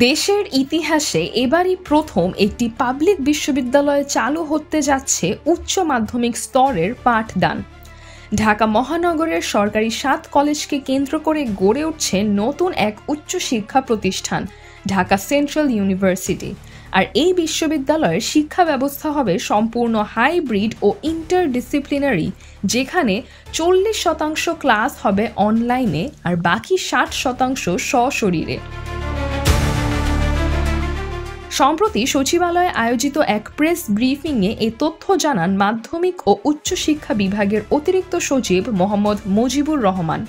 দেশের ইতিহাসে এবারই প্রথম একটি পাবলিক বিশ্ববিদ্যালয়ে চালু হতে যাচ্ছে উচ্চ মাধ্যমিক স্তরের পাঠদান। ঢাকা মহানগরের সরকারি ৭ কলেজকে কেন্দ্র করে গড়ে উঠছে নতুন এক উচ্চশিক্ষা প্রতিষ্ঠান, ঢাকা সেন্ট্রাল ইউনিভার্সিটি। আর এই বিশ্ববিদ্যালয়ের শিক্ষা ব্যবস্থা হবে সম্পূর্ণ হাইব্রিড ও ইন্টারডিসিপ্লিনারি, যেখানে 40% ক্লাস হবে অনলাইনে আর বাকি 60% সশরীরে। সম্প্রতি সচিবালয়ে আয়োজিত এক প্রেস ব্রিফিংয়ে এই তথ্য জানান মাধ্যমিক ও উচ্চশিক্ষা বিভাগের অতিরিক্ত সচিব মোহাম্মদ মুজিবুর রহমান।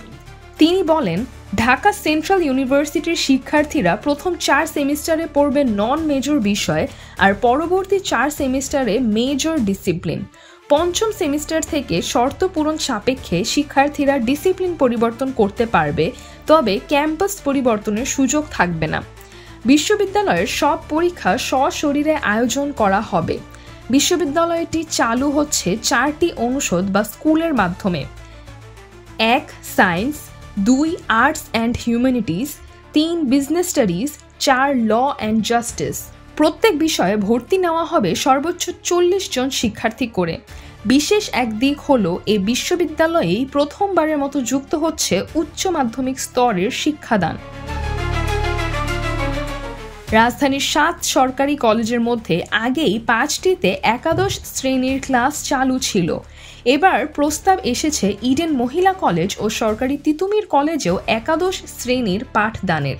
তিনি বলেন, ঢাকা সেন্ট্রাল ইউনিভার্সিটির শিক্ষার্থীরা প্রথম 4 সেমিস্টারে পড়বে নন মেজর বিষয় আর পরবর্তী 4 সেমিস্টারে মেজর ডিসিপ্লিন। পঞ্চম সেমিস্টার থেকে শর্ত পূরণ সাপেক্ষে শিক্ষার্থীরা ডিসিপ্লিন পরিবর্তন করতে পারবে, তবে ক্যাম্পাস পরিবর্তনের সুযোগ থাকবে না। বিশ্ববিদ্যালয়ের সব পরীক্ষা সশরীরে আয়োজন করা হবে। বিশ্ববিদ্যালয়টি চালু হচ্ছে 4টি অনুষদ বা স্কুলের মাধ্যমে: 1 science, 2 arts and humanities, 3 business studies, 4 law and justice. প্রত্যেক বিষয়ে ভর্তি নেওয়া হবে সর্বোচ্চ 40 জন শিক্ষার্থী করে। বিশেষ এক দিক হলো এই বিশ্ববিদ্যালয়েই প্রথমবারের মতো যুক্ত হচ্ছে উচ্চ মাধ্যমিক স্তরের শিক্ষাদান। রাজধানীর 7 সরকারি কলেজের মধ্যে আগেই 5টিতে একাদশ শ্রেণীর ক্লাস চালু ছিল। এবার প্রস্তাব এসেছে ইডেন মহিলা কলেজ ও সরকারি তিতুমির কলেজেও একাদশ শ্রেণীর পাঠদানের।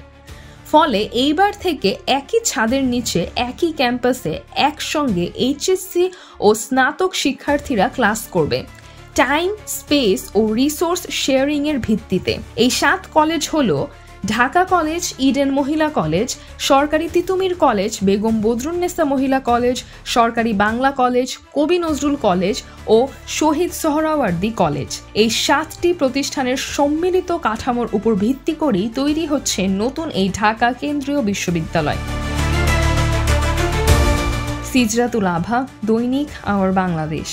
ফলে এইবার থেকে একই ছাদের নিচে একই ক্যাম্পাসে একসঙ্গে এইচএসসি ও স্নাতক শিক্ষার্থীরা ক্লাস করবে, টাইম, স্পেস ও রিসোর্স শেয়ারিংয়ের ভিত্তিতে। এই 7 কলেজ হলো ঢাকা কলেজ, ইডেন মহিলা কলেজ, সরকারি তিতুমির কলেজ, বেগম বদরুন্নেসা মহিলা কলেজ, সরকারি বাংলা কলেজ, কবি নজরুল কলেজ ও শহীদ সোহরাওয়ার্দী কলেজ। এই 7টি প্রতিষ্ঠানের সম্মিলিত কাঠামোর উপর ভিত্তি করেই তৈরি হচ্ছে নতুন এই ঢাকা কেন্দ্রীয় বিশ্ববিদ্যালয়। সিজরাতুল আভা, দৈনিক আওয়ার বাংলাদেশ।